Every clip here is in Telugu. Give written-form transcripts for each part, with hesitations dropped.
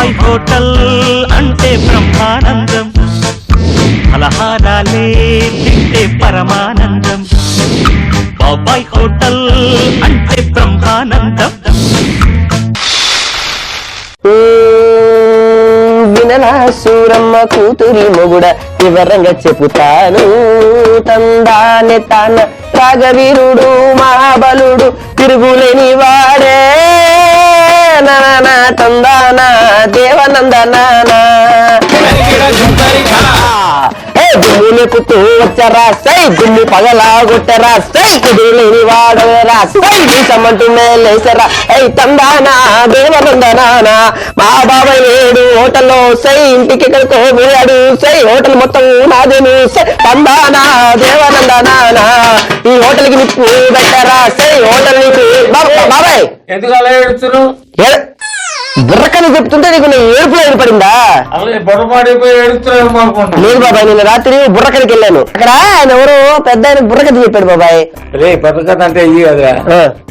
బాబాయ్ హోటల్ అంటే బ్రహ్మానందం, ఫలహారాలే తింటే పరమానందం. బాబాయ్ హోటల్ అంటే బ్రహ్మానందం. వినలా సూరమ్మ కూతురి మొగుడ వివరంగా చెబుతాను. తందానే తాన రాగవీరుడు మహాబలుడు తిరుగులేని వాడే నానా తందానా దేవనందనానా. దుమ్ములెక్కుతూ వచ్చరా సై, దుమ్ము పగలాగొట్టరా సై, కుదురులేని వాడరా సై, సమంటు మేలేసరా ఐ తందానా దేవనందనానా. మా బాబాయ్ లేడు హోటల్లో సై, ఇంటికి ఎక్కడికో పోయాడు సై, హోటల్ మొత్తం నాదేను సై, తందానా దేవనందనానా. ఈ హోటల్ కి నిప్పు పెట్టరా సై, హోటల్ నీకు బాబాయ్ ఎందుకు అలా ఏడుస్తున్నావు? బుర్రకని చెప్తుంటే నీకు ఏడుపులో ఏర్పడిందా? బొరపాడిపోయి ఏడుస్తున్నావు అనుకుంటా. లేదు బాబాయ్, నిన్న రాత్రి బుర్రకథకి వెళ్ళాను. అక్కడ ఆయన ఎవరు పెద్ద ఆయన బుర్రకథ చెప్పాడు బాబాయ్. రే బుర్రకథ అంటే ఇది కదా,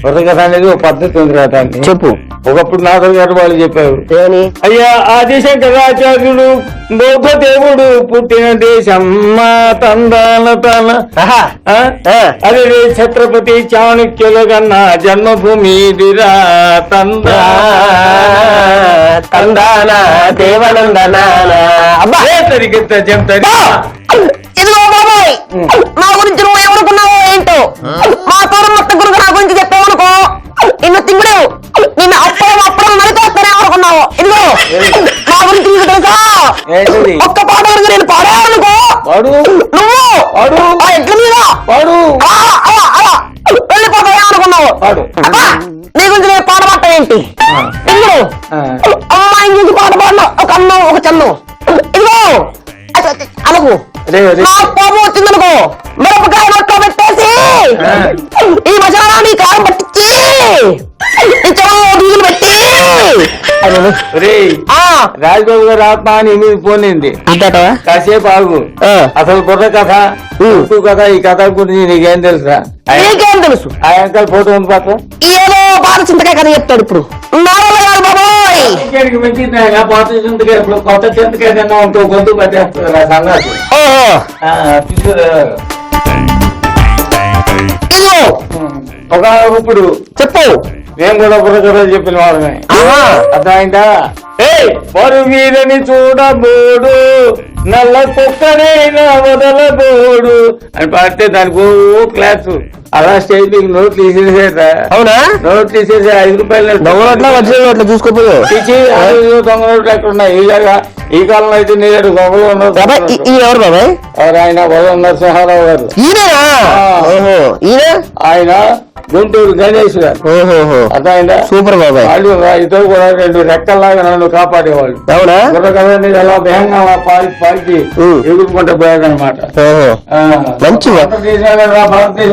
బుర్రకథ అనేది ఒక పద్ధతి ఉంది కదా. చెప్పు. ఒకప్పుడు నాగర్ గారు వాళ్ళు చెప్పారు, ఏమని? అయ్యా ఆదిశంకరాచార్యుడు లోక దేవుడు పుట్టిన దేశం మా తందాల తన. అదే ఛత్రపతి చాణక్యుల కన్నా జన్మభూమి దిరా తందానా దేవనందనానా. అబ్బా తరిగిత జంతరి. ఇదిగో బాబాయ్, నా గురించి నువ్వు ఎవరుకున్నావో ఏంటో, మా తోరం మొత్తం గురించి నా గురించి చెప్పావనుకో నిన్ను తింగుడు, నిన్ను అప్పడం మరికొస్తానే అనుకున్నావు. ఇదిగో నా గురించి నీకు తెలుసా? ఒక్క పాట వరకు నేను పాడానుకో నువ్వు ఎట్ల మీద వెళ్ళిపోతాయా అనుకున్నావు. నీ గురించి నేను పాట పాట ఏంటి? ఇదిగో అమ్మాయిని చూసి పాట పాడిన ఒక అన్నం ఒక చన్నం. ఇదిగో అనుకో నా కోపం వచ్చిందనుకో మిరపకాయ నొక్క పెట్టేసి ఈ మసాలాని కారం పట్టించి ఈ చెవులో డీజిల్ పెట్టి రాజ్బాబు గారు ఆత్మ అని మీద పోనింది. కాసేపు ఆగు. అసలు బుర్ర కథ కథ ఈ కథ గురించి నీకేం తెలుసా? నీకేం తెలుసు? ఆ అంకల్ ఫోటో ఉంది పక్క. ఏదో పాత చింతకాయ కథ చెప్తాడు ఇప్పుడు. పాత చింతకాయ ఇప్పుడు కొత్త చింతకాయ తిన్నా ఉంటూ గొంతు పట్టేస్తుంది సన్నాసి. ఒక ఇప్పుడు చెప్పు. నేను కూడా బుర్ర చెప్పిన వాళ్ళని అర్థమైందా? బరు మీదని చూడబోడు నల్ల కుక్కనైనా వదలబోడు అని పాడితే దానికి క్లాసు అలా స్టేజ్ మీకు నోట్లు తీసేసేట. అవునా? నోట్లు తీసేసి 5 రూపాయలు అట్లా చూసుకోపోయా దొంగ నోట్లు ఎక్కడ ఉన్నాయి? ఈ కాలంలో అయితే నేను గొప్పలు ఉన్నారు. ఎవరు బాబాయ్? ఆయన వదల నరసింహారావు గారు. ఆయన గుంటూరు గణేష్ గారు. అర్థమైందా? సూపర్ బాబాయ్. వాళ్ళు ఇద్దరు కూడా 2 రెక్కల్లాగా నన్ను కాపాడేవాళ్ళు. అవునా? కదండి ఎలా వేగంగా పాల్చి ఎగురుకుంటే పోయాదనమాట. మంచి భారతదేశం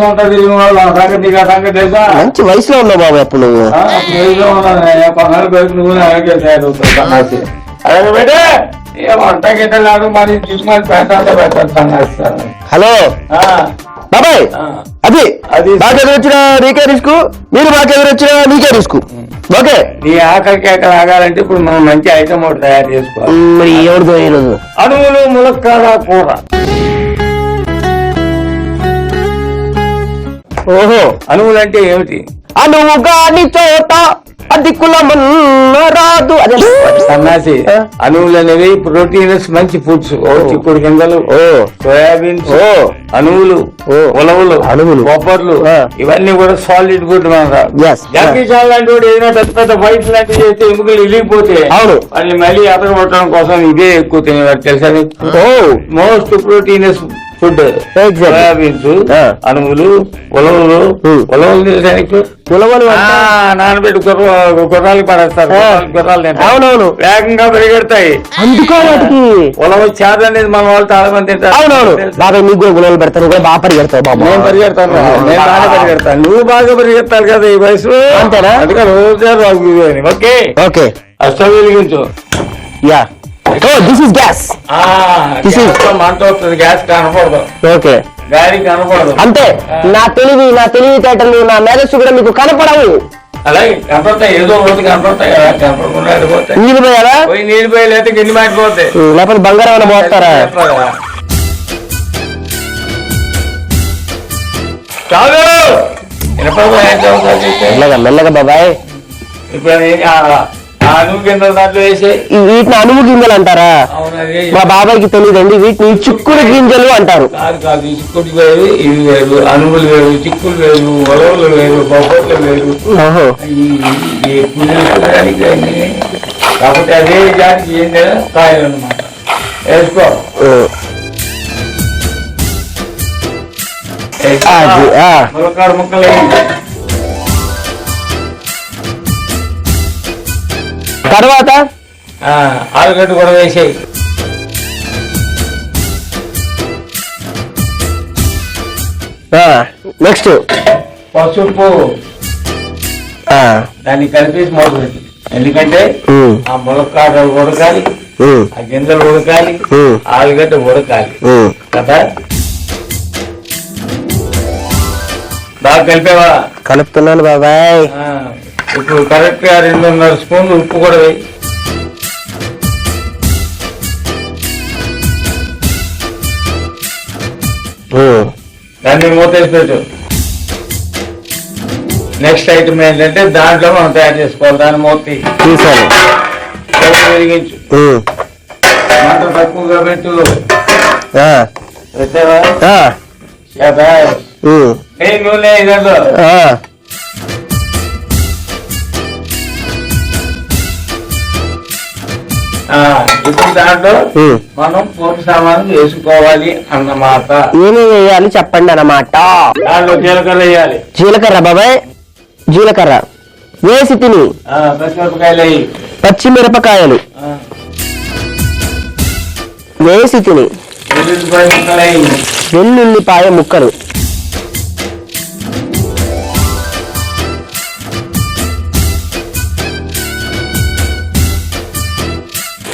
అంతా తిరిగిన వాళ్ళు ఆ సంగతి సంగతి తెలుసా? మంచి వయసులో ఉన్నావు బాబాయ్ అప్పుడు నువ్వు. వయసులో ఉన్నాను. పన్నాలు బయట నువ్వు అలాగే తయారవుతావు. అలాగే పెట్టే ఏ వంట గిట్టలాడు మరి తీసుకొని పెట్టాలి పెట్టాలి సన్నాస్తాను. హలో బాబాయ్, అది బాగా ఎదురొచ్చిన నీకే రిస్క్, మీరు బాగా ఎదురొచ్చిన నీకే రిస్క్. ఓకే, నీ ఆకలికి ఎక్కడ ఆగాలంటే ఇప్పుడు మనం మంచి ఐటమ్ ఒకటి తయారు చేసుకోవాలి. మరి ఎవరిదో ఈరోజు అణువులు ములక్కాడ కూర. ఓహో, అణువులు అంటే ఏమిటి? అణువు కాని చోట అది కులమన్న రాదు. అదే సన్నాసి. అణువులు అనేవి ప్రోటీన్స్ మంచి ఫుడ్స్. చిక్కుడు గింజలు, సోయాబీన్స్, అణువులు, ఉలవలు, అణువులు, కొబ్బర్లు ఇవన్నీ కూడా సాలిడ్ ఫుడ్. జాకీ చాన్ లాంటి వాడు ఏదైనా పెద్ద పెద్ద ఫైట్స్ లాంటివి చేస్తే ఎముకలు ఇరిగిపోతే వాళ్ళని మళ్ళీ అతగొట్టడం కోసం ఇదే ఎక్కువ తినేవారు తెలుసా? మోస్ట్ ప్రోటీనస్ ఫుడ్ సోయాబీన్స్, అణువులు, ఉలవలు. ఉలవలు తెలుసా? ఉలవలు నానబెట్టి గుర్రాలు పడేస్తారు. గుర్రాలు అవునవును వేగంగా పరిగెడతాయి. అందుకో ఉలవ చేత అనేది మన వాళ్ళు చాలా మంది తింటారు. అవునవును. బాగా నీకు కూడా ఉలవలు పెడతాను, బాగా పరిగెడతావు బాబు. నేను పరిగెడతాను, నేను బాగా పరిగెడతాను. నువ్వు బాగా పరిగెత్తాలి కదా ఈ వయసు. అంతేనా? అందుకే రోజు ఓకే ఓకే అష్టం వెలిగించు. Yeah this is gas. మంట వస్తుంది, గ్యాస్ కనపడదు. ఓకే, గాలి కనపడదు. అంతే. నా తెలివితేటలు నా మేధస్సు కూడా మీకు కనపడవు. అలాగే కనపడతాయి, ఏదో రోజు కనపడతాయి కదా, కనపడకుండా ఆడిపోతాయి. నీళ్ళు పోయారా? పోయి నీళ్ళు పోయి లేకపోతే గిన్నె మాడిపోతాయి. లేకపోతే బంగారం ఏమైనా పోతారా? చాలు మెల్లగా మెల్లగా బాబాయ్. ఇప్పుడు అనువు గింజలు దాంట్లో వేసి వీటిని అనువు గింజలు అంటారా? మా బాబాయ్కి తెలియదండి, వీటిని చిక్కుడు గింజలు అంటారు. కాదు కాదు, చిక్కుడు వేరు, ఇవి వేరు, అనువులు వేరు, చిక్కులు వేరు, ఒలవలు వేరు, బొబ్బట్లు వేరు. కాకపోతే అదే జాతికి ఏం లేదా కాయలు అన్నమాట. వేసుకో ములక్కాడు ముక్కలు తర్వాత ఆలుగడ్డ కూడా వేసేయి. నెక్స్ట్ పసుపు దాన్ని కలిపేసి మొదలుపెట్టి. ఎందుకంటే ఆ ములక్కాడ ఉడకాలి, ఆ గింజలు ఉడకాలి, ఆలుగడ్డ ఉడకాలి కదా. బాగా కలిపేవా? కలుపుతున్నాను బాబాయ్. ఇప్పుడు కరెక్ట్ గా 2.5 స్పూన్లు ఉప్పు కూడా వేయి. దాన్ని మూతేసి పెట్టు. నెక్స్ట్ ఐటమ్ ఏంటంటే దాంట్లో మనం తయారు చేసుకోవాలి. దాన్ని మూతి వెలిగించు, మంట తక్కువగా పెట్టు. పెట్టావా? నూనె ఇదంలో ఇప్పుడు దాంట్లో మనం పోపు సామాన్లు వేసుకోవాలి అన్నమాట. ఏమి వేయాలి చెప్పండి అన్నమాట. దాంట్లో జీలకర్ర వేయాలి. జీలకర్ర బాబాయ్, జీలకర్ర వేసి తిని. పచ్చిమిరపకాయలు వేయి. పచ్చిమిరపకాయలు వేసి తిని. వెల్లుల్లిపాయ ముక్కలు వేయి. వెల్లుల్లిపాయ ముక్కలు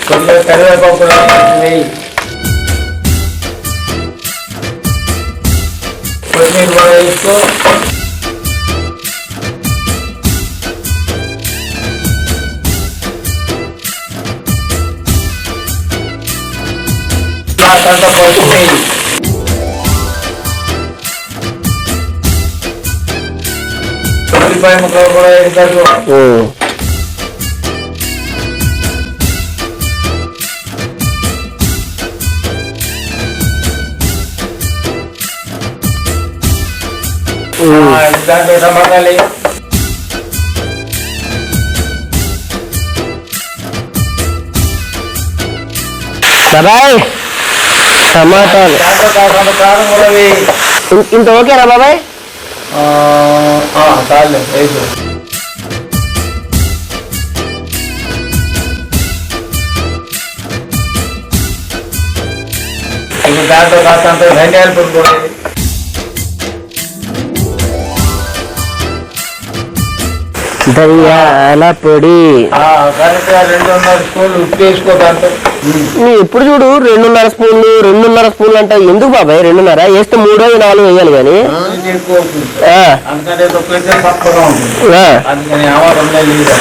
కొంచెం కరివేపాకు వేయి. కొత్తిమీర కూడా వేసుకో. నాకంతా పసుపు వేయి. ఉల్లిపాయ ముక్కలు కూడా వేస్తారు. దాంట్లో టమాటాలు బాబాయ్. టమాటాలు దాంట్లో కాకుండా కారం కూడా వేయి. ఇంత ఓకేనా బాబాయ్? చాలు వేసు. ఇప్పుడు దాంట్లో కాస్తంత ధనియాల పొడి కూడా వేయి. ధనియాల పొడి కరెక్ట్ గా 2.5 స్పూన్లు ఉప్పు వేసుకో. దాంట్లో ఎప్పుడు చూడు 2.5 స్పూన్లు అంటే ఎందుకు బాబాయ్? 2.5 వేస్తే 3-4 వేయాలి కానీ ఎక్కువ అవుతుంది. అందుకంటే తొక్కైతే తప్పగా ఉంటుంది. అందుకని ఆవాలంలో లేదా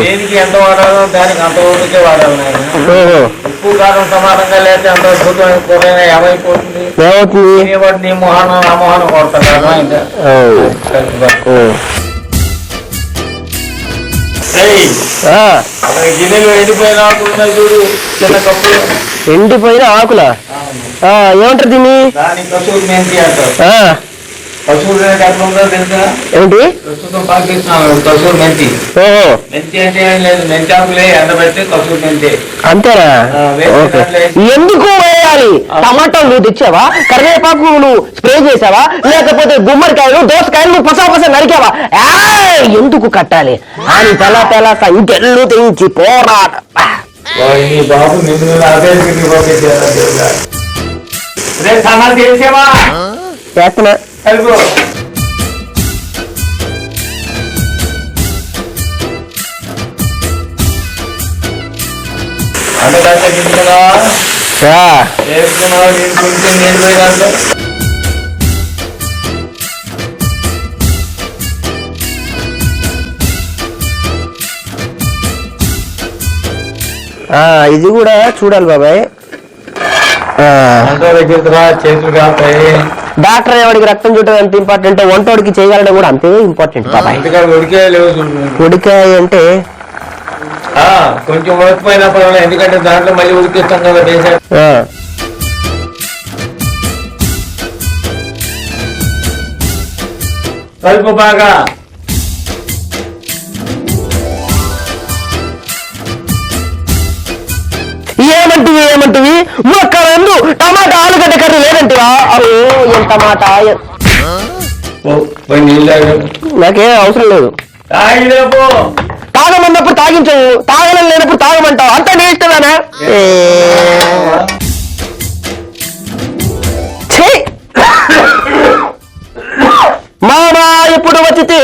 దేనికి ఎంత వాడాలో దానికి అంత ఊరికే వాడాలి. ఉప్పు కారం సమానంగా లేకపోతే అంత అద్భుతమైన కూరైనా ఏమైపోతుంది? వాడు నీ మొహానం నా మొహానం కొడతాడు. గిన్నెలు ఎండిపోయిన ఆకులు ఉన్నాయి చూడు, చిన్న కప్పులు. ఎండిపోయిన ఆకులా? ఏమంటారు దీన్ని? దాని కసూరి మెంతి అంటారు. కసూరి ఎట్లా ఉందో తెలుసా? ఏంటి? ప్రస్తుతం పాకిస్తాన్ కసూరి మెంతి. మెంతి అంటే ఏం లేదు, మెంతి ఆకులే ఎండబెట్టి కసూరి మెంతి. అంతేనా? ఎందుకు వేయాలి? టమాటాలు నువ్వు తెచ్చావా? కరివేపాకు నువ్వు స్ప్రే చేసావా? లేకపోతే గుమ్మడికాయలు దోసకాయలు నువ్వు పసా నరికావా? ఎందుకు కట్టాలి అని తెల సంఖ్యలు తెంచి పోరాట. బాబు నిన్ను సామాన్ చేసేవా? చేస్తున్నా. అంటే వేసుకున్నావా? కొంచెం నీళ్ళు పోయినాక ఇది కూడా చూడాలి బాబాయ్. చేతులు కాస్తాయి. డాక్టర్ ఎవరికి రక్తం చూడటం ఎంత ఇంపార్టెంట్, వంటోడికి చేయగలడం కూడా అంతే ఇంపార్టెంట్ బాబాయ్. ఉడికాయ లేవు. ఉడికాయ అంటే కొంచెం ఉడకపోయినా పర్వాలేదు, ఎందుకంటే దాంట్లో మళ్ళీ ఉడికిస్తాం కదా. కలుపు బాగా. ఏమంటివి ముక్కలందు టమాటా ఆలుగడ్డ కర్రీ లేదంటివా? అరే ఎంత మాట. నాకేం అవసరం లేదు. తాగమన్నప్పుడు తాగించవు, తాగడం లేనప్పుడు తాగమంటావు. అంత నీ ఇష్టమేనా? మామా ఎప్పుడు వచ్చితే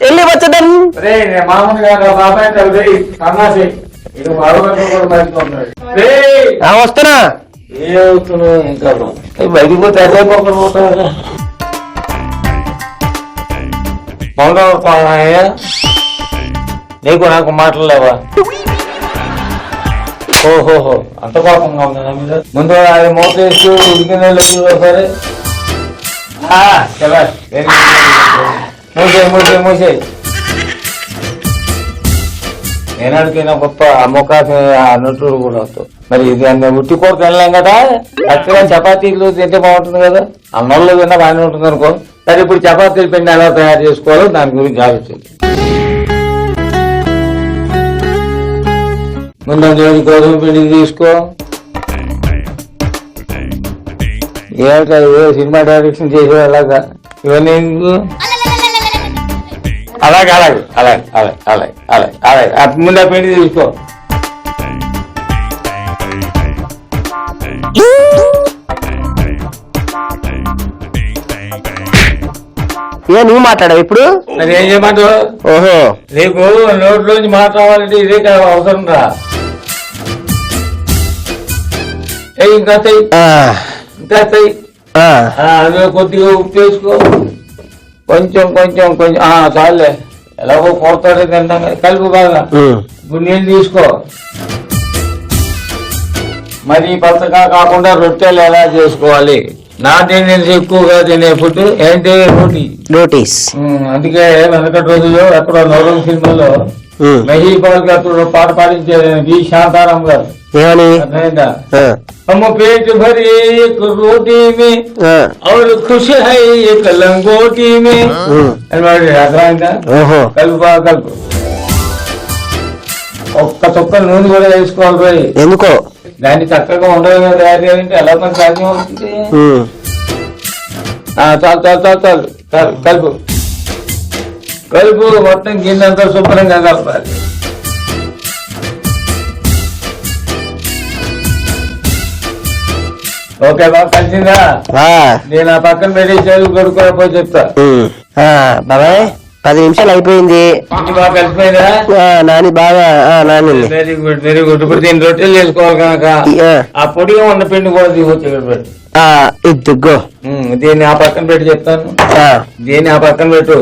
వెళ్ళి వచ్చదన్. వస్తున్నా. ఇంకా బయటికి పోతే నీకు నాకు మాటలేవా? ఓహోహో, అంత కోపంగా ఉందా మీద? ముందు అది మూత వేసి ఉడికిన సరే. మూసేయి. నేనాడికైనా గొప్ప అమ్మకాసం నటుడు కూడా అవుతావు. మరి ఇది ఉట్టి కూర తినలేం కదా, అక్కడ చపాతీలు తింటే బాగుంటుంది కదా. అన్నంలో తిన్నా బాగానే ఉంటుంది అనుకో. సరే, ఇప్పుడు చపాతీలు పిండి ఎలా తయారు చేసుకోవాలో దాని గురించి ఆలోచించు. ముందు గోధుమ పిండి తీసుకో. ఏమిటో సినిమా డైరెక్షన్ చేసే అలాగా ఇవన్నీ అలాగే ముందు ఆ పిండి తీసుకో. నువ్వు మాట్లాడావు ఇప్పుడు? అది ఏం చేయమంటావు? ఓహో, నీకు నోట్లోంచి మాట్లాడాలంటే ఇదే అవసరం రా. ఇంకా అందులో కొద్దిగా ఉప్పు వేసుకో. కొంచెం చాలే, ఎలాగో పోతాడే తింటాం. కలుపు బాగా. ఇప్పుడు నీళ్ళు తీసుకో. మరి పచ్చగా కాకుండా రొట్టెలు ఎలా చేసుకోవాలి? నాటి నుంచి ఎక్కువగా తినే ఫుడ్ ఏంటి? రోటీస్. అందుకే వెనకటి రోజుల్లో ఎక్కడో నవరం సినిమాలో మహీపాల్ గారు పాట పాడించారు వి శాంతారాం గారు. అర్థమైందా? हम पेट भरे एक रोटी में और खुश है एक लंगोटी में. అర్థమైందా? కలుపు. ఒక్క చుక్క నూనె కూడా వేసుకోవాలి పోయి. ఎందుకో? దాన్ని చక్కగా ఉండగా తయారు చేయాలంటే ఎలా పని సాధ్యం అవుతుంది. చాలు. కలుపు మొత్తం గిన్నెంతా శుభ్రంగా కలపాలి. ఓకే బాబు, కలిసిందా? నేను ఆ పక్కన పెట్టి చెరువు కొడుకోకపోతే చెప్తా. బాబాయ్ 10 నిమిషాలు అయిపోయింది. బాగా కలిసిపోయిందా? నాని బాగా నాని. Very good. ఇప్పుడు దీన్ని రొట్టెలు చేసుకోవాలి కనుక ఆ పొడిగా ఉన్న పిండి కూడా తీసుకొచ్చి ఇక్కడ పెట్టు. ఇద్దుగో. దీన్ని ఆ పక్కన పెట్టి చెప్తాను. దీన్ని ఆ పక్కన పెట్టు.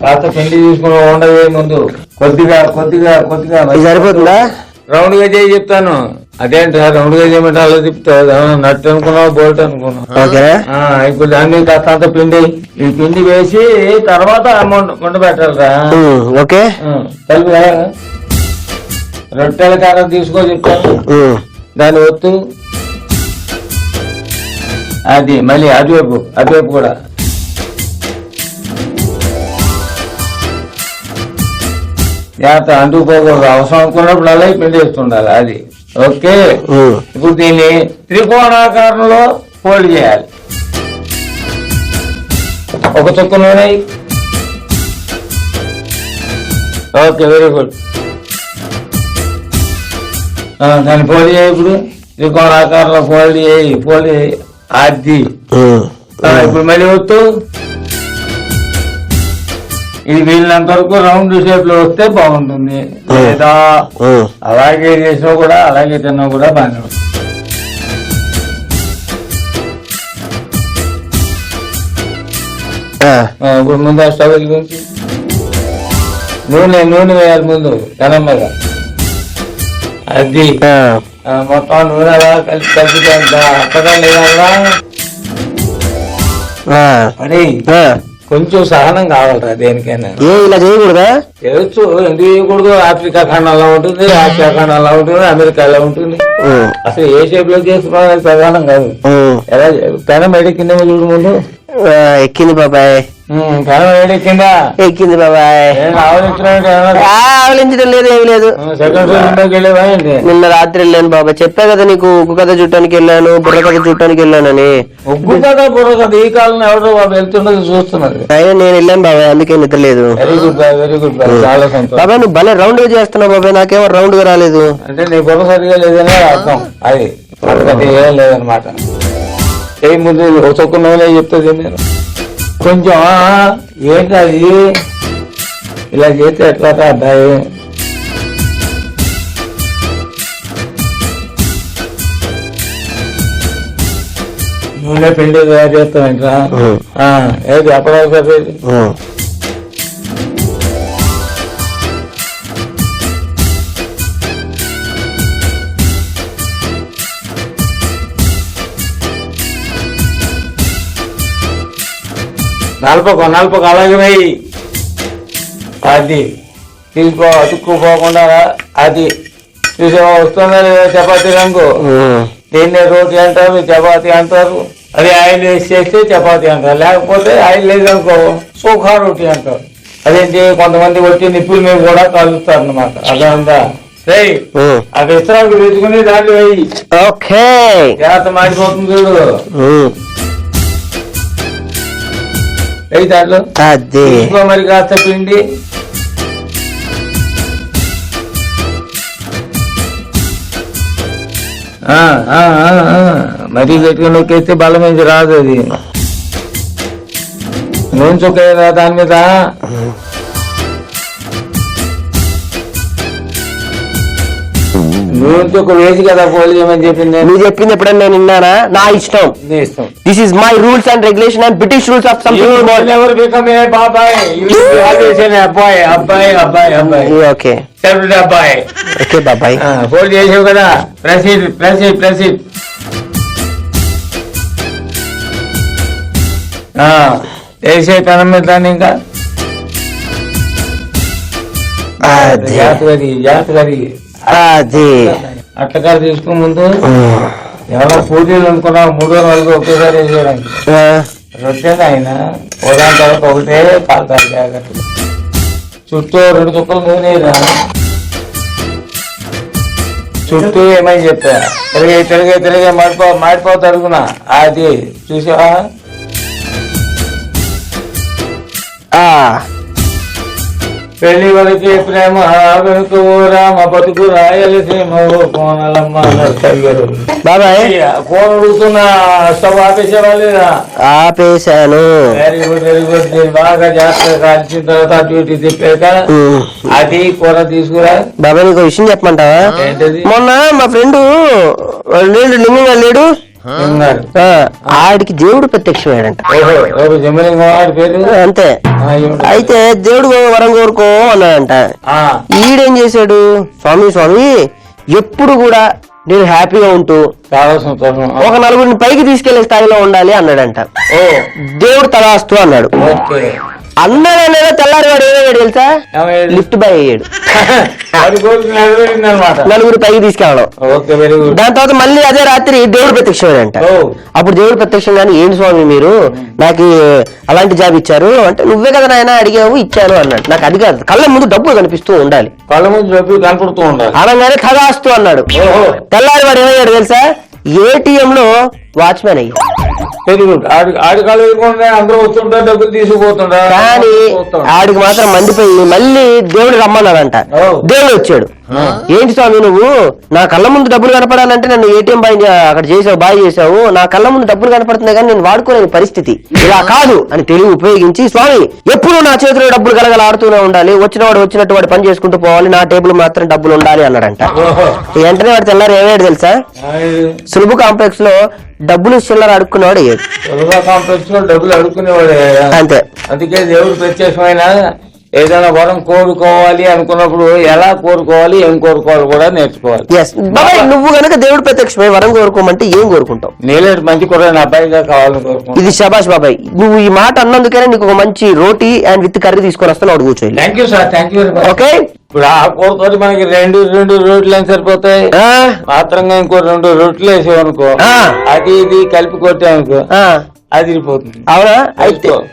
కాస్త పిండి తీసుకుని ఉండవే ముందు కొద్దిగా సరిపోతుందా? రౌండ్ గా చేయి చెప్తాను. అదేంటా రౌండ్ గా చేయమంటే అలా తిప్పుతావు? నట్టు అనుకున్నావు, బోల్ట్ అనుకున్నావు. ఇప్పుడు దాన్ని కాస్త అంత ఈ పిండి వేసి తర్వాత వంట పెట్టాలరా. ఓకే, కలిపి రొట్టెల కారం తీసుకో చెప్తాను. దాన్ని ఒత్తు. అది మళ్ళీ అటువైపు కూడా. అంటుకోకూడదు. అవసరం అనుకున్నప్పుడు అలా పిండి వేస్తుండాలి. అది ఓకే. ఇప్పుడు దీన్ని త్రికోణాకారంలో ఫోల్డ్ చేయాలి. ఒక చుక్క నూనె. Okay, very good. దాన్ని ఫోల్డ్ చేయి. ఇప్పుడు త్రికోణాకారంలో ఫోల్డ్ చేయి. అది ఇప్పుడు మళ్ళీ వస్తూ ఇది వీళ్ళంత వరకు రౌండ్ షేప్ లో వస్తే బాగుంటుంది. లేదా అలాగే చేసినా కూడా అలాగే తిన్నా కూడా బాగానే ఉంటుంది. ఇప్పుడు ముందు ఆ స్టవ్ గురించి నూనె వేయాలి. ముందు కనమ్మగా అది మొత్తం నూనె కలిపి అక్కడ లేదా మరి కొంచెం సహనం కావాలరా దేనికైనా. ఇలా చేయకూడదా? చేయొచ్చు, ఎందుకు చేయకూడదు. ఆఫ్రికా ఖండంలో ఉంటుంది, ఆసియా ఖండంలో ఉంటుంది, అమెరికాలో ఉంటుంది. అసలు ఏ షేప్ లో చేస్తున్నా ప్రధానం కాదు. ఎలా పెనం ఎక్కిందేమో చూడు ముందు. ఎక్కింది బాబాయ్, పెనం ఎక్కిందా? ఎక్కింది బాబాయ్. ఆవలించడం లేదు, ఏమి లేదు. సెకండ్ షోకి వెళ్ళేవా? నిన్న రాత్రి వెళ్ళాను బాబాయ్, చెప్పా కదా నీకు. ఉగ్గు కథ చూడటానికి వెళ్ళాను, బుర్ర కథ చూడటానికి వెళ్ళానని. ఉగ్గు కథ బుర్ర కథ ఈ కాలంలో ఎవరో వెళ్తున్నది చూస్తున్నది. అయినా నేను వెళ్ళాను బాబాయ్, అందుకే నిద్ర లేదు. Very good boy, very good boy, చాలా సంతోషం. బాబాయ్ నువ్వు భలే రౌండ్ గా చేస్తున్నావు బాబాయ్, నాకేమో రౌండ్ గా రాలేదు. అంటే నీ బుర్ర సరిగా లేదనే అర్థం. అది అది ఏం లేదనమాట. ఏ ముందు ఒక్కొక్క నూనె చెప్తుంది నేను కొంచెం. ఏంటి అది ఇలా చేస్తే ఎట్లా అబ్బాయి? నూనె పిండి తయారు చేస్తామంటా. ఏది అప్పటికి నలపకు అలాగే వెయ్యి. అది తీసుకో, అతుక్కుపోకుండా. అది చూసా వస్తుందా లేదా? చపాతీ రంగు దీన్నే రోటీ అంటారు, చపాతీ అంటారు. అది ఆయిల్ వేసి చేస్తే చపాతీ అంటారు, లేకపోతే ఆయిల్ లేదనుకో సూఖా రోటీ అంటారు. అదేంటి కొంతమంది వచ్చి నిప్పుల మీద కూడా కలుస్తారు అన్నమాట. అదంతా ఆ విస్తరాకు తెచ్చుకుని దాంట్లో వెయ్యి. ఓకే, జాగ్రత్త మాడిపోతుంది చూడు. వెయ్యి దాంట్లో. మరి కాస్త పిండి మరీ గట్టిగా నొక్కేస్తే బలం నుంచి రాదు. అది నూనె చుక్క దాని మీద. నూనె చుక్క వేసి కదా పోలి చేయమని చెప్పింది. నువ్వు చెప్పింది ఎప్పుడన్నా నేను విన్నానా? నా ఇష్టం. This is my rules and regulation and British rules of something. ఎవరు బికమ్ ఏ బాబాయ్? అబ్బాయి అబ్బాయి అబ్బాయి అబ్బాయి. ఓకే అబ్బాయి. ఓకే బాబాయ్, ఫోల్డ్ చేసావు కదా. Proceed proceed proceed. వేసే తనం మీద దాన్ని ఇంకా జాతకరి జాతకరి. అది అట్టకారు తీసుకుని ముందు ఎవరో పూజలు అనుకున్నా 3 4 ఒకేసారి వేసేయడానికి. రొట్టెని ఆయన ఉదాహరణ తర్వాత ఒకటే కాలుతారు జాగ్రత్తలు. చుట్టూ 2 చుక్కలు నూనె చుట్టూ ఏమని చెప్పా, తిరిగే తిరిగే తిరిగే మాడిపోతా అడుగునా. అది చూసావా? పెళ్లి వరకే ప్రేమ వెనుక రామ బతుకు రాయలసీమ కోనలమ్మ గారు. బాబాయ్ ఫోన్ అడుగుతున్నా, స్టవ్ ఆపేసేవా లేదా? ఆపేశాను. Very good very good. బాగా జాగ్రత్తగా కాల్చిన తర్వాత అటు ఇటు తిప్పాక అది కూర తీసుకురా. బాబాయ్ నీకు విషయం చెప్పమంటావా? ఏంటది? మొన్న మా ఫ్రెండ్ లింగంగా లేడు, ఆడికి దేవుడు ప్రత్యక్షమయ్యాడంట. పేరు అంతే. అయితే దేవుడు వరం కోరుకో అన్నాడంట. ఈడేం చేశాడు, స్వామి స్వామి ఎప్పుడు కూడా నేను హ్యాపీగా ఉంటూ చాలా సంతోషం, ఒక 4 పైకి తీసుకెళ్లే స్థాయిలో ఉండాలి అన్నాడంట. దేవుడు తలాస్తూ అన్నాడు. అన్నాడనే తెల్లారి వాడు ఏమయ్యాడు తెలుసా? లిఫ్ట్ బాయ్ అయ్యాడు. 4 పైకి తీసుకెళ్ళడం. దాని తర్వాత మళ్ళీ అదే రాత్రి దేవుడు ప్రత్యక్షమేనంట. అప్పుడు దేవుడు ప్రత్యక్షంగానే ఏంటి స్వామి మీరు నాకు అలాంటి జాబ్ ఇచ్చారు అంటే, నువ్వే కదా నాయన అడిగావు ఇచ్చాను అన్నాడు. నాకు అది కాదు, కళ్ళ ముందు డబ్బులు కనిపిస్తూ ఉండాలి, కళ్ళ ముందు డబ్బులు కనపడుతూ ఉండాలి అనగానే తదాస్తూ అన్నాడు. తెల్లారి వాడు ఏమయ్యాడు తెలుసా? ఏటీఎం లో వాచ్మెన్ అయ్యాడు. Very good. ఆడి కాళ్ళు వేయకుండా అందరూ వస్తుంటారు, డబ్బులు తీసుకుపోతుంటారు. కానీ ఆడికి మాత్రం మండిపోయి మళ్ళీ దేవుడు రమ్మన్నాడంట. దేవుడు వచ్చాడు. ఏంటి స్వామి నువ్వు నా కళ్ళ ముందు డబ్బులు కనపడాలంటే నన్ను ఏటీఎం బాయ్ అక్కడ చేసావు, బాయ్ చేసావు, నా కళ్ళ ముందు డబ్బులు కనపడుతున్నాయి కానీ నేను వాడుకోలేని పరిస్థితి, ఇలా కాదు అని తెలివి ఉపయోగించి, స్వామి ఎప్పుడు నా చేతిలో డబ్బులు గలగల ఆడుతూనే ఉండాలి, వచ్చినవాడు వచ్చినట్టు వాడు పని చేసుకుంటూ పోవాలి, నా టేబుల్ మాత్రం డబ్బులు ఉండాలి అన్నాడంట. వెంటనే వాడు తెల్లారు ఏమయ్యాడు తెలుసా? సులుభు కాంప్లెక్స్ లో డబ్బులు చిల్లర అడుక్కునేవాడు అయ్యాడు. కాంప్లెక్స్ లో డబ్బులు అడుక్కునేవాడు అంతే. అందుకే దేవుడు ప్రత్యక్షమైన ఏదైనా వరం కోరుకోవాలి అనుకున్నప్పుడు ఎలా కోరుకోవాలి, ఏం కోరుకోవాలి కూడా నేర్చుకోవాలి. ఎస్ బాబాయ్, నువ్వు గనక దేవుడు ప్రత్యక్షమై వరం కోరుకోమంటే ఏం కోరుకుంటావు? నీలాంటి మంచి కుర్రాని అబ్బాయిగా కావాలని కోరుకుంటాను. ఇది శబాష్ బాబాయ్, నువ్వు ఈ మాట అన్నందుకనే నీకు ఒక మంచి రోటీ అండ్ విత్ కర్రీ తీసుకొని వస్తాను, అడుగు కూర్చోయి. Thank you sir, thank you. Okay, ఇప్పుడు ఆ కోరుకోని మనకి రెండు రోట్లు ఏం సరిపోతాయి? మాత్రంగా ఇంకో 2 రోట్లు వేసేవనుకో, అది ఇది కలిపి కొట్టామనుకో అది ఇరిపోతుంది. అవునా?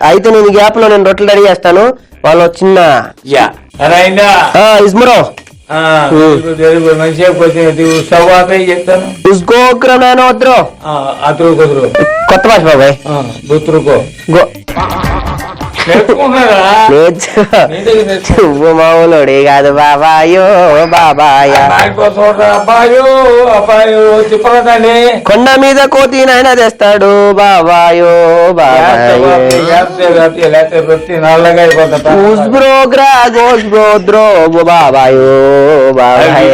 అయితే నేను గ్యాప్ లో నేను రొట్టెలు రెడీ చేస్తాను. వాళ్ళు చిన్న ఇస్మరో మంచిగా స్టవ్ ఆపే చెప్తాను. అతురు కుదురు కొత్త భాష బాబాయ్. గుతురుకో నువ్వు మామూలుడే కాదు బాబాయో బాబాయ్. అబ్బాయో అబ్బాయో చెప్పదండి. కొండ మీద కోతి నాయన తెస్తాడు బాబాయో బాబాయ్. నల్లగా ఉస్బ్రో గ్రా గోస్బ్రో ద్రో బాబాయో బాబాయ్.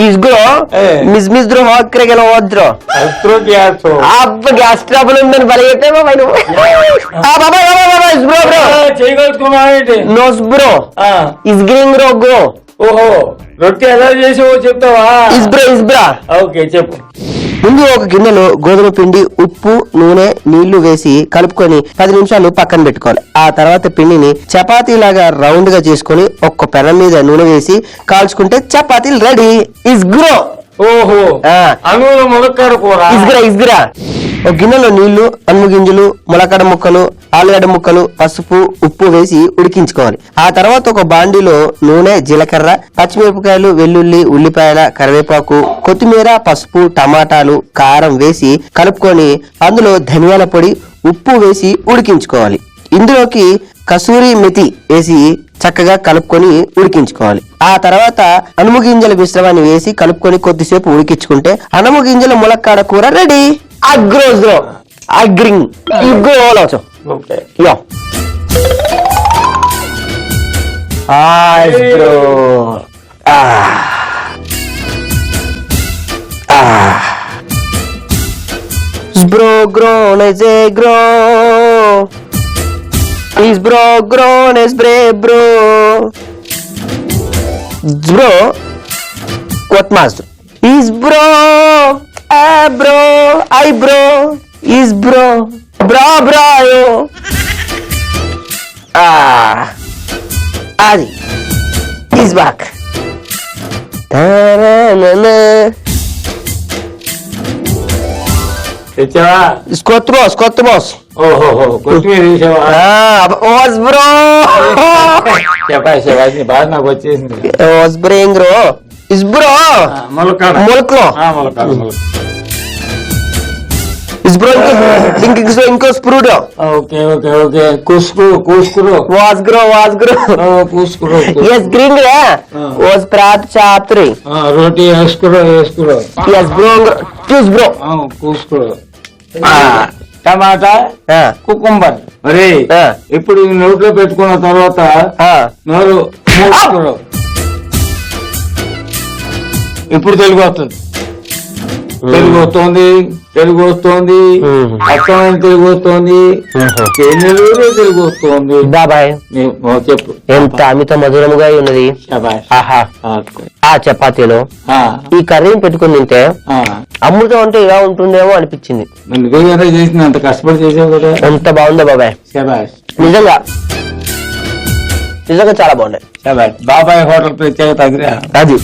ఇస్గ్రో మిస్ మిస్ ద్రో హోక్రెగెల ఓద్రో అబ్బ గ్యాస్ ట్రబుల్ ఉందని బలి చెప్పే బాబాయ్ నువ్వు. ఓహో రొట్టె ఎలా చేసావో చెప్తావా? ఇస్బ్రా. ఓకే చెప్పు. ముందు ఒక గిన్నెలో గోధుమ పిండి, ఉప్పు, నూనె, నీళ్లు వేసి కలుపుకొని 10 నిమిషాలు పక్కన పెట్టుకోవాలి. ఆ తర్వాత పిండిని చపాతీలాగా రౌండ్ గా చేసుకుని ఒక్క పెనం మీద నూనె వేసి కాల్చుకుంటే చపాతీలు రెడీ. ఇస్గ్రో. ఓహో అనువుల ములక్కాడ కూర. ఇస్గ్రా. ఒక గిన్నెలో నీళ్లు, అనుము గింజలు, ములకడ ముక్కలు, ఆలుగడ్డ ముక్కలు, పసుపు, ఉప్పు వేసి ఉడికించుకోవాలి. ఆ తర్వాత ఒక బాండీలో నూనె, జీలకర్ర, పచ్చిమిరపకాయలు, వెల్లుల్లి, ఉల్లిపాయల, కరివేపాకు, కొత్తిమీర, పసుపు, టమాటాలు, కారం వేసి కలుపుకొని అందులో ధనియాల పొడి, ఉప్పు వేసి ఉడికించుకోవాలి. ఇందులోకి కసూరి మెతి వేసి చక్కగా కలుపుకొని ఉడికించుకోవాలి. ఆ తర్వాత అనుము గింజల మిశ్రమాన్ని వేసి కలుపుకొని కొద్దిసేపు ఉడికించుకుంటే అనుము గింజల ములక్కాడ కూర రెడీ. అగ్రోజ్రో అగ్రింగ్ ఇగ్రోలో యో agro Sbro grown as a grow. Is bro grown as brave bro. Bro, what master? Is bro, bro, I bro, is bro, bro yo. Adi, is back. Ta-na-na-na. తెచ్చావా? Scott boss. ఓహో కొత్తిమీర తీసావా? Was bro. చెప్పాలి బాగా నాకు వచ్చేసింది. Was bring bro. Is bro. ములక్కాడ ములక్లో. ములక్కాడ Is bro ఇంకో స్ప్రూడ్. ఓకే ఓకే ఓకే కూసుకురు. Was grow. కూసుకురు. Yes green రే. Was prat chaptri. రోటీ వేసుకురు. Yes bro. Choose bro. కూసుకురు. టమాటా, కుకుంబర్. మరి ఇప్పుడు నోట్లో పెట్టుకున్న తర్వాత నోరు మూసుకురు. ఇప్పుడు తెలుగు వస్తుంది. తెలుగు వస్తుంది అర్థమైన తెలుగు వస్తుంది, తెలుగు వస్తుంది. బాబాయ్ చెప్పు. ఎంత అమిత మధురముగా ఉన్నది. ఆహా. ఆ చపాతీలో ఈ కర్రీని పెట్టుకుని తింటే అమృతం అంటే ఇలా ఉంటుందేమో అనిపించింది. చేసింది అంత కష్టపడి చేసావు కదా. ఎంత బాగుందో బాబాయ్. నిజంగా చాలా బాగున్నాయి. బాబాయ్ హోటల్ ప్రత్యేకత అది.